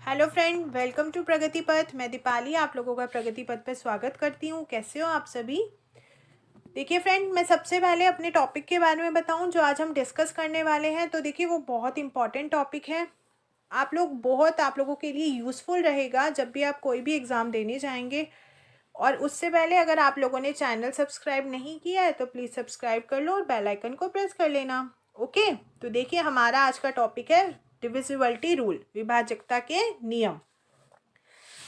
Hello friend, welcome to प्रगति पथ। मैं दीपाली आप लोगों का प्रगति पथ पर स्वागत करती हूँ। कैसे हो आप सभी। देखिए फ्रेंड, मैं सबसे पहले अपने टॉपिक के बारे में बताऊँ जो आज हम डिस्कस करने वाले हैं। तो देखिए, वो बहुत इंपॉर्टेंट टॉपिक है। आप लोगों के लिए यूज़फुल रहेगा जब भी आप कोई भी एग्ज़ाम देने जाएंगे। और उससे पहले अगर आप लोगों ने चैनल सब्सक्राइब नहीं किया है तो प्लीज़ सब्सक्राइब कर लो और बेल आइकन को प्रेस कर लेना। ओके, तो देखिए हमारा आज का टॉपिक है डिविजिबिलिटी रूल, विभाजकता के नियम।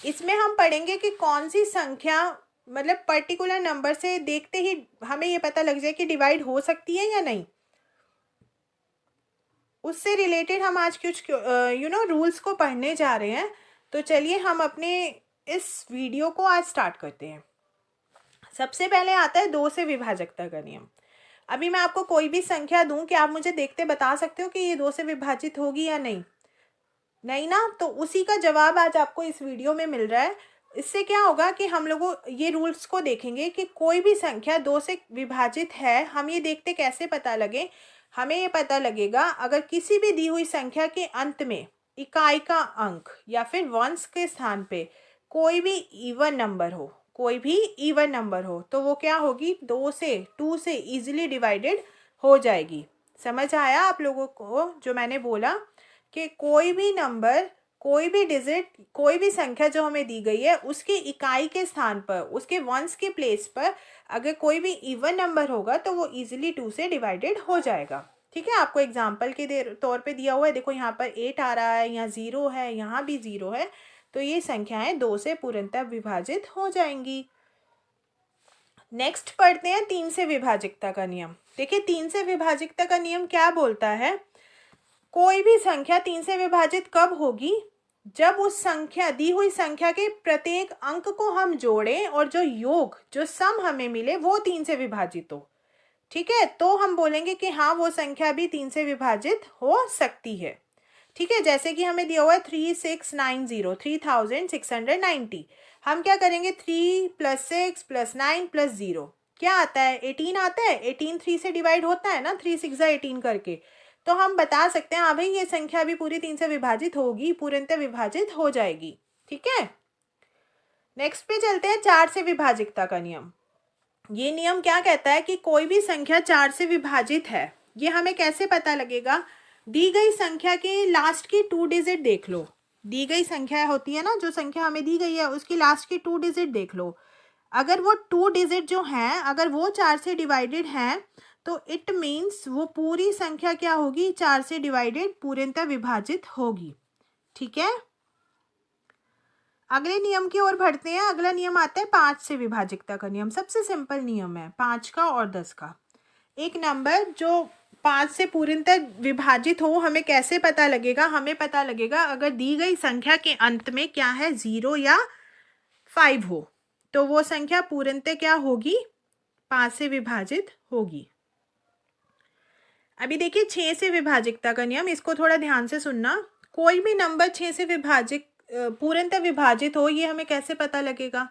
इसमें हम पढ़ेंगे कि कौन सी संख्या मतलब पर्टिकुलर नंबर से देखते ही हमें ये पता लग जाए कि डिवाइड हो सकती है या नहीं। उससे रिलेटेड हम आज कुछ रूल्स को पढ़ने जा रहे हैं। तो चलिए हम अपने इस वीडियो को आज स्टार्ट करते हैं। सबसे पहले आता है 2 से विभाजकता का नियम। अभी मैं आपको कोई भी संख्या दूं कि आप मुझे देखते बता सकते हो कि ये 2 से विभाजित होगी या नहीं। नहीं ना, तो उसी का जवाब आज आपको इस वीडियो में मिल रहा है। इससे क्या होगा कि हम लोगों ये रूल्स को देखेंगे कि कोई भी संख्या 2 से विभाजित है। हम ये देखते कैसे पता लगे, हमें ये पता लगेगा अगर किसी भी दी हुई संख्या के अंत में इकाई का अंक या फिर वंश के स्थान पे कोई भी इवन नंबर हो, तो वो क्या होगी, 2 से इजीली डिवाइडेड हो जाएगी। समझ आया आप लोगों को जो मैंने बोला कि कोई भी नंबर, कोई भी डिजिट, कोई भी संख्या जो हमें दी गई है उसकी इकाई के स्थान पर, उसके वंस के प्लेस पर अगर कोई भी इवन नंबर होगा तो वो इजीली 2 से डिवाइडेड हो जाएगा। ठीक है, आपको एग्जाम्पल के तौर पे दिया हुआ है। देखो यहाँ पर 8 आ रहा है, यहाँ 0 है, यहाँ भी 0 है। तो ये संख्याएं 2 से पूर्णतः विभाजित हो जाएंगी। नेक्स्ट पढ़ते हैं 3 से विभाजिकता का नियम। देखिए 3 से विभाजिकता का नियम क्या बोलता है, कोई भी संख्या 3 से विभाजित कब होगी, जब उस संख्या, दी हुई संख्या के प्रत्येक अंक को हम जोड़ें और जो योग, जो सम हमें मिले वो 3 से विभाजित हो। ठीक है, तो हम बोलेंगे कि हाँ वो संख्या भी 3 से विभाजित हो सकती है। ठीक है, जैसे कि हमें दिया हुआ है 3690, 3690। हम क्या करेंगे, 3 + 6 + 9 + 0 क्या आता है, 18 आता है। 18 3 से डिवाइड होता है ना, 3 6 18 करके। तो हम बता सकते हैं हाँ भाई ये संख्या भी पूरी 3 से विभाजित होगी, पूर्णतः विभाजित हो जाएगी। ठीक है, नेक्स्ट पे चलते हैं 4 से विभाजिकता का नियम। ये नियम क्या कहता है कि कोई भी संख्या 4 से विभाजित है, ये हमें कैसे पता लगेगा, दी गई संख्या के लास्ट की 2 डिजिट देख लो। दी गई संख्या होती है ना, जो संख्या हमें दी गई है उसकी लास्ट की 2 डिजिट देख लो। अगर वो 2 डिजिट जो हैं अगर वो 4 से डिवाइडेड हैं तो इट मीन्स वो पूरी संख्या क्या होगी, 4 से डिवाइडेड, पूर्णतः विभाजित होगी। ठीक है, अगले नियम की ओर बढ़ते हैं। अगला नियम आता है 5 से विभाजिकता का नियम। सबसे सिंपल नियम है 5 का और 10 का। एक नंबर जो 5 से पूर्णतः विभाजित हो, हमें कैसे पता लगेगा, हमें पता लगेगा अगर दी गई संख्या के अंत में क्या है, 0 या 5 हो तो वो संख्या पूर्णतः क्या होगी, 5 से विभाजित होगी। अभी देखिए 6 से विभाजिकता का नियम, इसको थोड़ा ध्यान से सुनना। कोई भी नंबर 6 से विभाजित, पूर्णतः विभाजित हो, ये हमें कैसे पता लगेगा।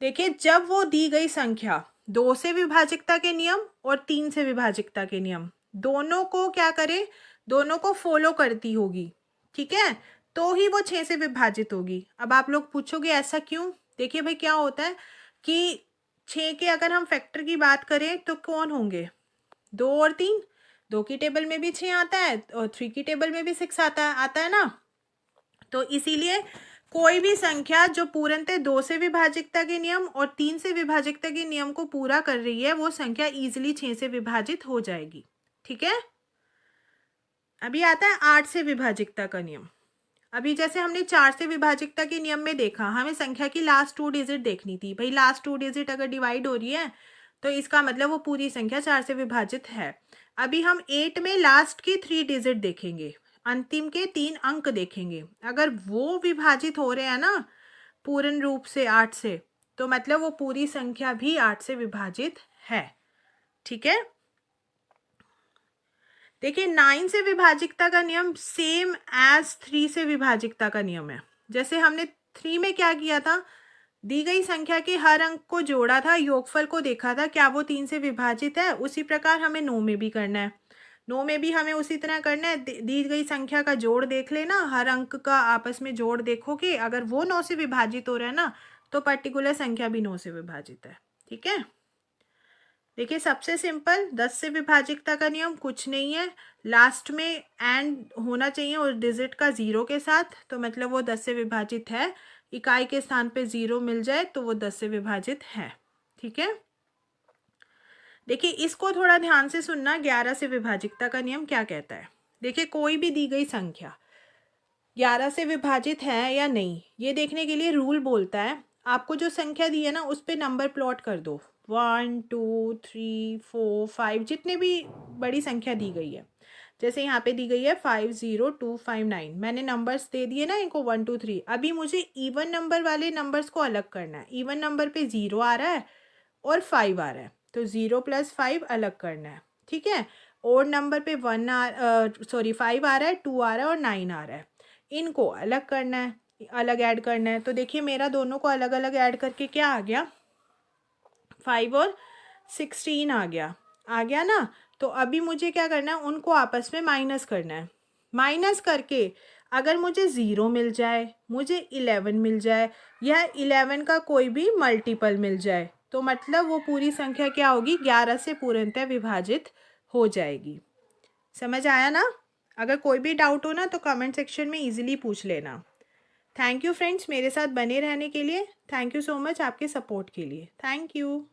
देखिए जब वो दी गई संख्या 2 से विभाजिकता के नियम और 3 से विभाजिकता के नियम दोनों को क्या करे, दोनों को फॉलो करती होगी। ठीक है, तो ही वो 6 से विभाजित होगी। अब आप लोग पूछोगे ऐसा क्यों। देखिए भाई क्या होता है कि 6 के अगर हम फैक्टर की बात करें तो कौन होंगे, 2 और 3। 2 की टेबल में भी 6 आता है और 3 की टेबल में भी 6 आता है ना। तो इसीलिए कोई भी संख्या जो पूर्णतः 2 से विभाजिकता के नियम और 3 से विभाजिकता के नियम को पूरा कर रही है वो संख्या इजीली 6 से विभाजित हो जाएगी। ठीक है, अभी आता है 8 से विभाजिकता का नियम। अभी जैसे हमने 4 से विभाजिकता के नियम में देखा, हमें संख्या की लास्ट 2 डिजिट देखनी थी। भाई लास्ट 2 डिजिट अगर डिवाइड हो रही है तो इसका मतलब वो पूरी संख्या 4 से विभाजित है। अभी हम 8 में लास्ट की 3 डिजिट देखेंगे, अंतिम के 3 अंक देखेंगे। अगर वो विभाजित हो रहे हैं ना पूर्ण रूप से 8 से, तो मतलब वो पूरी संख्या भी 8 से विभाजित है। ठीक है, देखिए 9 से विभाजिकता का नियम सेम एज 3 से विभाजिकता का नियम है। जैसे हमने 3 में क्या किया था, दी गई संख्या के हर अंक को जोड़ा था, योगफल को देखा था क्या वो 3 से विभाजित है, उसी प्रकार हमें 9 में भी करना है। 9 में भी हमें उसी तरह करना है, दी गई संख्या का जोड़ देख लेना, हर अंक का आपस में जोड़ देखोगे, अगर वो 9 से विभाजित हो रहा है ना तो पर्टिकुलर संख्या भी 9 से विभाजित है। ठीक है, देखिए सबसे सिंपल 10 से विभाजितता का नियम कुछ नहीं है, लास्ट में एंड होना चाहिए और डिजिट का 0 के साथ, तो मतलब वो 10 से विभाजित है। इकाई के स्थान पे 0 मिल जाए तो वो 10 से विभाजित है। ठीक है, देखिए इसको थोड़ा ध्यान से सुनना, 11 से विभाजितता का नियम क्या कहता है। देखिए कोई भी दी गई संख्या 11 से विभाजित है या नहीं, ये देखने के लिए रूल बोलता है आपको जो संख्या दी है ना उस पर नंबर प्लॉट कर दो, 1 2 3 4 5, जितने भी बड़ी संख्या दी गई है। जैसे यहाँ पे दी गई है 50259, मैंने नंबर्स दे दिए ना इनको 1 2 3। अभी मुझे इवन नंबर वाले नंबर्स को अलग करना है। इवन नंबर पे 0 आ रहा है और 5 आ रहा है, तो 0 + 5 अलग करना है। ठीक है, और नंबर पे 5 आ रहा है, 2 आ रहा है और 9 आ रहा है, इनको अलग करना है, अलग ऐड करना है। तो देखिए मेरा दोनों को अलग अलग ऐड करके क्या आ गया, 5 और 16 आ गया ना। तो अभी मुझे क्या करना है, उनको आपस में माइनस करना है। माइनस करके अगर मुझे 0 मिल जाए, मुझे 11 मिल जाए, या 11 का कोई भी मल्टीपल मिल जाए, तो मतलब वो पूरी संख्या क्या होगी, 11 से पूर्णतः विभाजित हो जाएगी। समझ आया ना। अगर कोई भी डाउट हो ना तो कमेंट सेक्शन में इजीली पूछ लेना। थैंक यू फ्रेंड्स, मेरे साथ बने रहने के लिए। थैंक यू सो मच आपके सपोर्ट के लिए। Thank you.